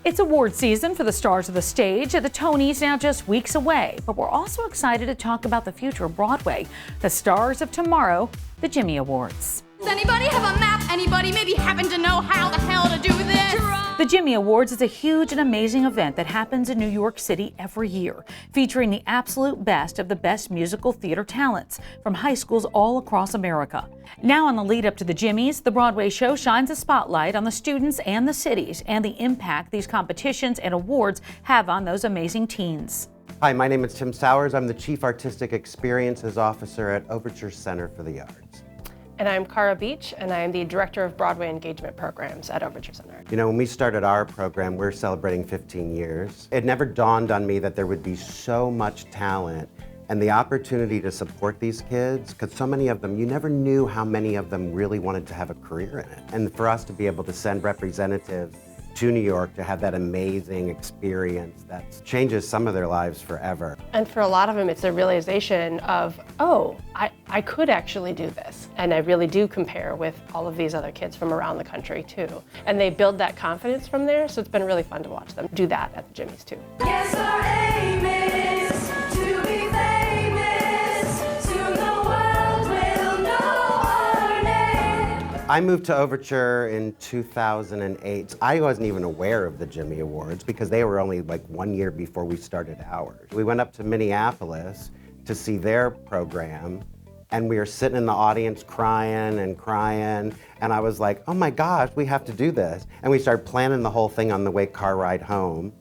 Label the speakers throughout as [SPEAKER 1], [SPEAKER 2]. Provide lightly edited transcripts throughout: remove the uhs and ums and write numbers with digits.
[SPEAKER 1] It's award season for the stars of the stage. The Tonys now just weeks away, but we're also excited to talk about the future of Broadway, the stars of tomorrow, the Jimmy Awards.
[SPEAKER 2] Does anybody have a map? Anybody maybe happen to know how the hell to do this?
[SPEAKER 1] The Jimmy Awards is a huge and amazing event that happens in New York City every year, featuring the absolute best of the best musical theater talents from high schools all across America. Now, in the lead up to the Jimmys, the Broadway show shines a spotlight on the students and the cities and the impact these competitions and awards have on those amazing teens.
[SPEAKER 3] Hi, my name is Tim Sauers. I'm the Chief Artistic Experiences Officer at Overture Center for the Arts.
[SPEAKER 4] And I'm Karra, and I am the Director of Broadway Engagement Programs at Overture Center.
[SPEAKER 3] You know, when we started our program, we're celebrating 15 years. It never dawned on me that there would be so much talent and the opportunity to support these kids, because so many of them, you never knew how many of them really wanted to have a career in it. And for us to be able to send representatives to New York to have that amazing experience that changes some of their lives forever.
[SPEAKER 4] And for a lot of them, it's a realization of, oh, I could actually do this. And I really do compare with all of these other kids from around the country too. And they build that confidence from there, so it's been really fun to watch them do that at the Jimmys too.
[SPEAKER 2] Yes, our aim is to be famous. Soon the world will know our name.
[SPEAKER 3] I moved to Overture in 2008. I wasn't even aware of the Jimmy Awards because they were only like 1 year before we started ours. We went up to Minneapolis to see their program, and we were sitting in the audience crying, and I was like, oh my gosh, we have to do this. And we started planning the whole thing on the way car ride home.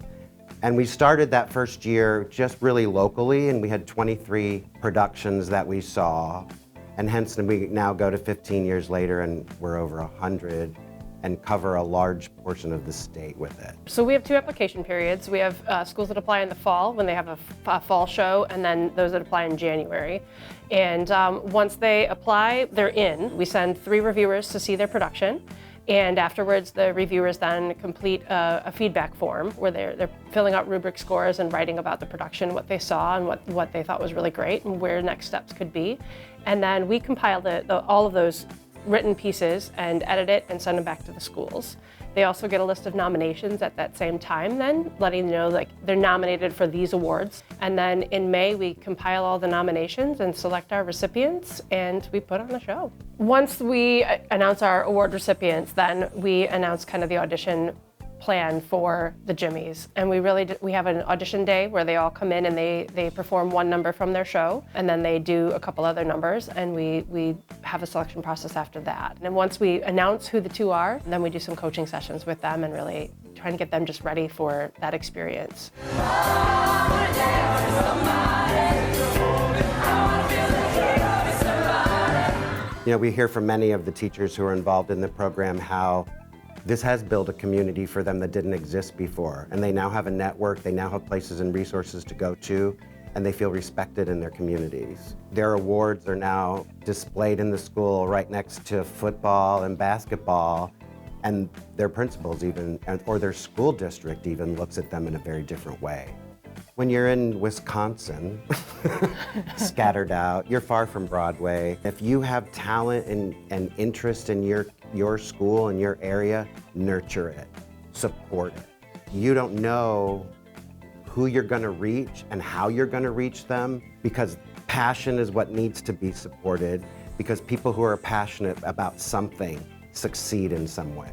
[SPEAKER 3] And we started that first year just really locally, and we had 23 productions that we saw. And hence we now go to 15 years later and we're over 100 and cover a large portion of the state with it.
[SPEAKER 4] So we have two application periods. We have schools that apply in the fall when they have a fall show, and then those that apply in January. And once they apply, they're in. We send 3 reviewers to see their production. And afterwards, the reviewers then complete a feedback form where they're filling out rubric scores and writing about the production, what they saw and what they thought was really great and where next steps could be. And then we compile all of those written pieces and edit it and send them back to the schools. They also get a list of nominations at that same time then, letting them know like they're nominated for these awards. And then in May, we compile all the nominations and select our recipients, and we put on a show. Once we announce our award recipients, then we announce kind of the audition plan for the Jimmys. And we have an audition day where they all come in and they perform one number from their show, and then they do a couple other numbers, and we have a selection process after that. And once we announce who the 2 are, then we do some coaching sessions with them and really trying to get them just ready for that experience.
[SPEAKER 3] You know, we hear from many of the teachers who are involved in the program how this has built a community for them that didn't exist before. And they now have a network, they now have places and resources to go to, and they feel respected in their communities. Their awards are now displayed in the school right next to football and basketball, and their principals even, or their school district even looks at them in a very different way. When you're in Wisconsin, scattered out, you're far from Broadway. If you have talent and interest in your school and your area, nurture it, support it. You don't know who you're gonna reach and how you're gonna reach them, because passion is what needs to be supported, because people who are passionate about something succeed in some way.